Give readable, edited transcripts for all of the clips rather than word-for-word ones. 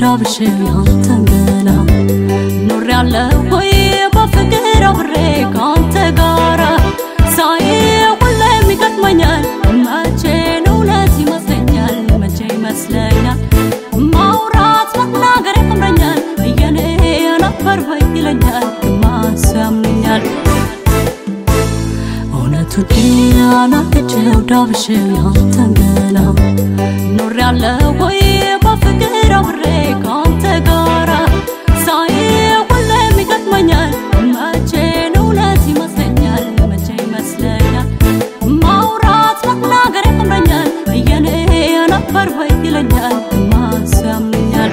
ዳብሽ አንተንገላ ኑር ያለው ወይ በፍቅር አብሬ ካንተ ጋራ ሳይ ሁሌ የሚገጥመኛል መቼ ነው ለዚህ ይመስለኛል መቼ ይመስለኛል ማውራት መናገር ያምረኛል የኔ ነበር ወይ ይለኛል ማሳምኛል እውነቱ ዲያናቸው ዳብሽ አንተንገላ ኑር ያለው ወይ በፍቅር አብሬ ካንተ ጋራ ሳይ ሁሌ የሚገጥመኛል መቼ ነው ለዚህ ይመስለኛል መቼ ይመስለኛል ማውራት መናገር ያምረኛል የኔ ነበር ወይ ይለኛል ማሳምኛል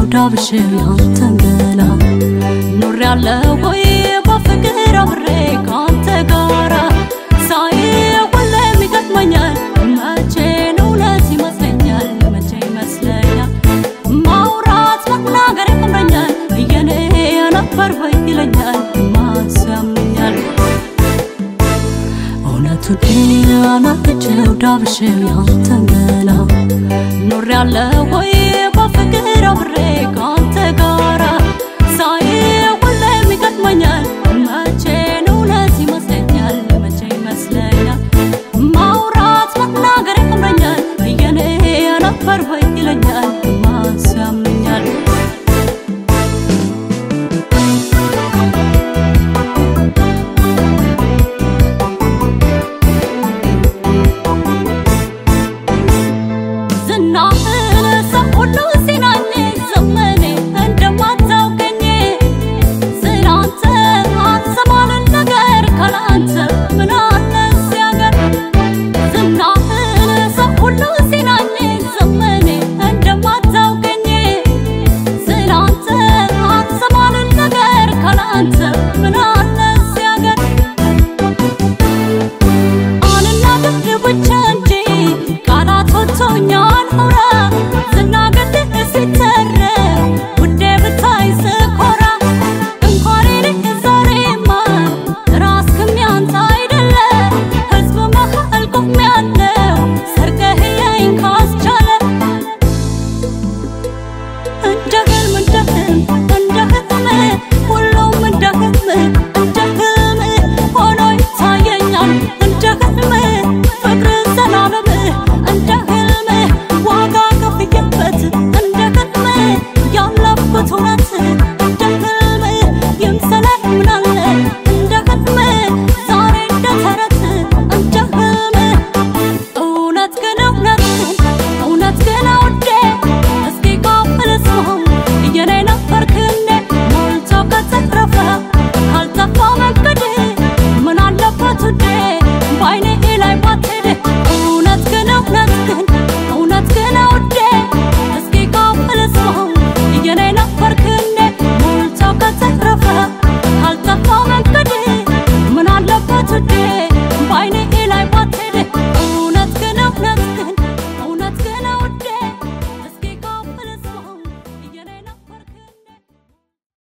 ዳብሽ አንተንገላ ኑር ያለው ወይ በፍቅር አብሬ ካንተ ጋራ ሳይ ሁሌ የሚገጥመኛል መቼ ነው ለዚህ ይመስለኛል መቼ ይመስለኛል ማውራት መናገር ያምረኛል የኔ ነበር ወይ ይለኛል ማሳምኛል እውነቱ ዲያናቸው ዳብሽ አንተንገላ ኑር ያለው ወይ በፍቅር አብሬ ካንተ ጋራ ሳይ ሁሌ የሚገጥመኛል መቼ ነው ለዚህ ይመስለኛል መቼ ይመስለኛል ማውራት መናገር ያምረኛል የኔ ነበር ወይ ይለኛል ማሳምኛል Ora ገና ወደ